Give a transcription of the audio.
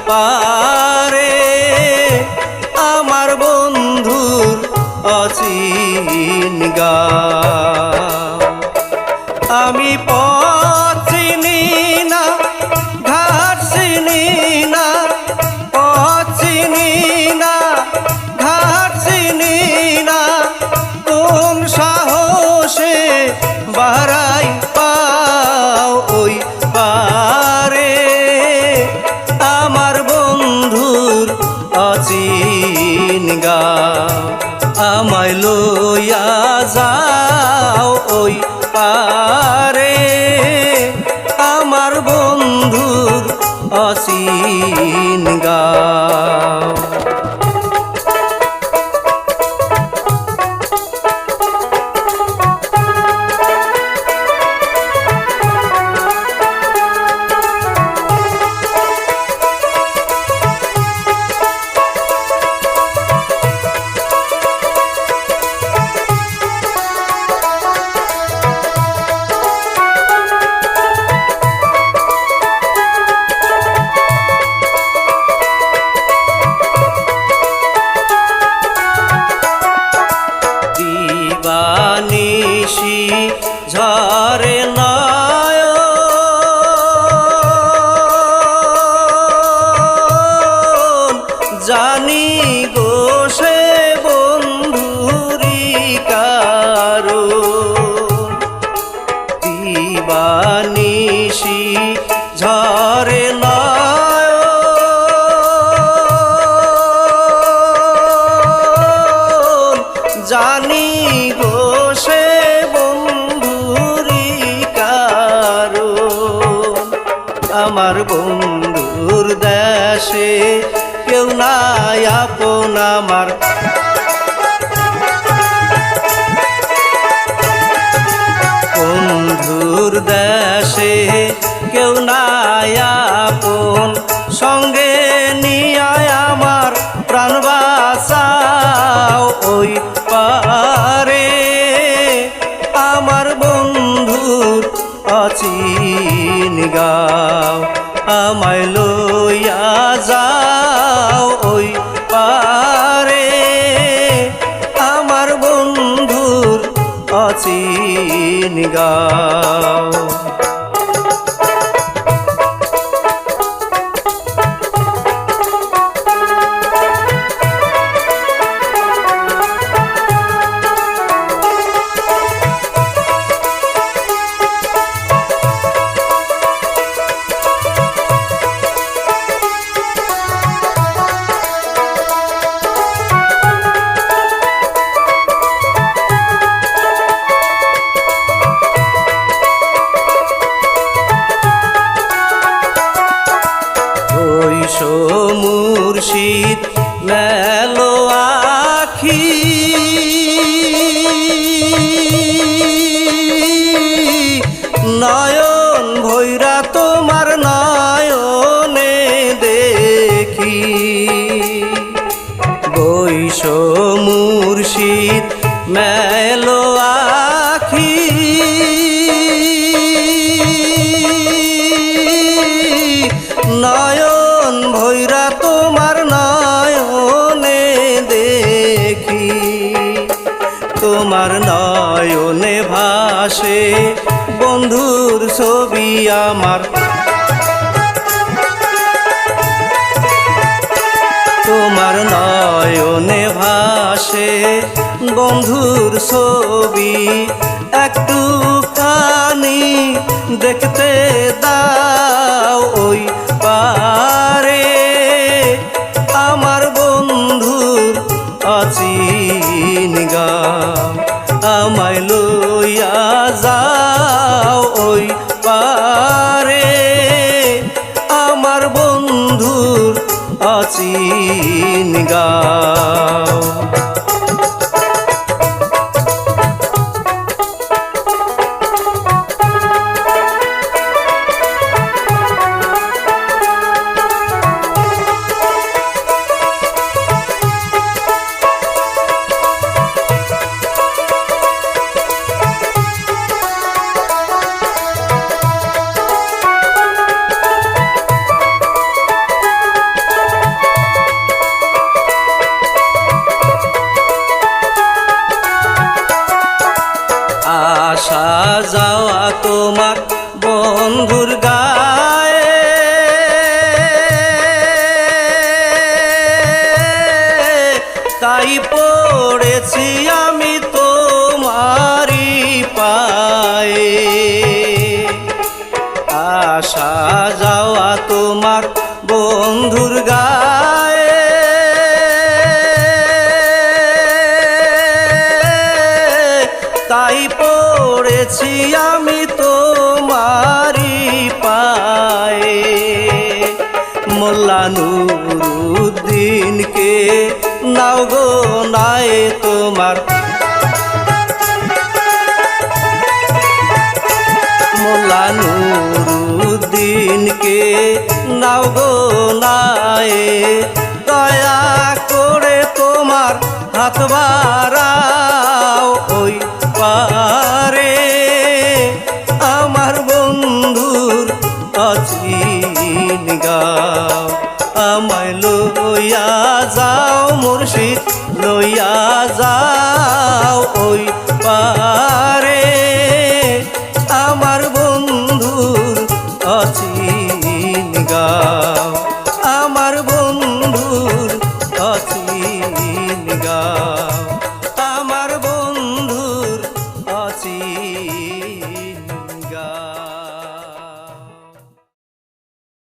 পারে আমার বন্ধুর অচিন গাঁও। আমি পথ চিনি না, ঘাট চিনি না, পথ চিনি না, ঘাট চিনি না, কোন সাহসে বাড়াই পাও ওই পারে আমার বন্ধুর অচিন গাঁও। আমায় লইয়া যাও ওই পারে আমার বন্ধুর অচিন গাঁও। দিবানিশি ঝরে নয়ন, জানি গো সে বন্ধুরি কারণ। দিবানিশি ঝরে নয়ন, জানি গো সে বন্ধুরি কারণ। আমার বন্ধুর দেশে কেউ নাই আপন আমার, বন্ধুর দেশে কেউ নাই আপন, সঙ্গে নিয়ে আমার প্রাণ বাঁচাও ওই পারে আমার বন্ধুর অচিন গাঁও। আমায় লইয়া যাও ওই পারে আমার বন্ধুর অচিন গাঁও। মুর্শিদ মেলো আখি, নয়ন ভৈরা তোমার নয়নে দেখি। বৈশ মুর্শিদ মেলো আখি, নয়ন ভৈরা তোমার নয়নে দেখি। তোমার নয়নে ভাসে বন্ধুর ছবি আমার, তোমার নয়নে ভাসে বন্ধুর ছবি। একটু খানি দেখতে দাও ওই পারে আমার বন্ধুর অচিন গাঁও। আমায় লইয়া যাও ওই পারে আমার বন্ধুর অচিন গাঁও। তাই পড়েছি আমি তোমারি পায়ে। আসা যাওয়া তোমার বন্ধুর গায়ে, তাই পড়েছি আমি তোমারি পায়ে। মোল্লা নুরুদ্দিনকে নাও গো নাই তোমার, মোল্লা নুরুদ্দিনকে নাও গো নাই, দয়া করে তোমার হাত বাড়াও ওই পারে আমার বন্ধুর অচিন গাঁও। আমায় লইয়া যাও মুর্শিদ, লইয়া যাও ওই পারে আমার বন্ধুর অচিন গাঁও, আমার বন্ধুর অচিন গাঁও।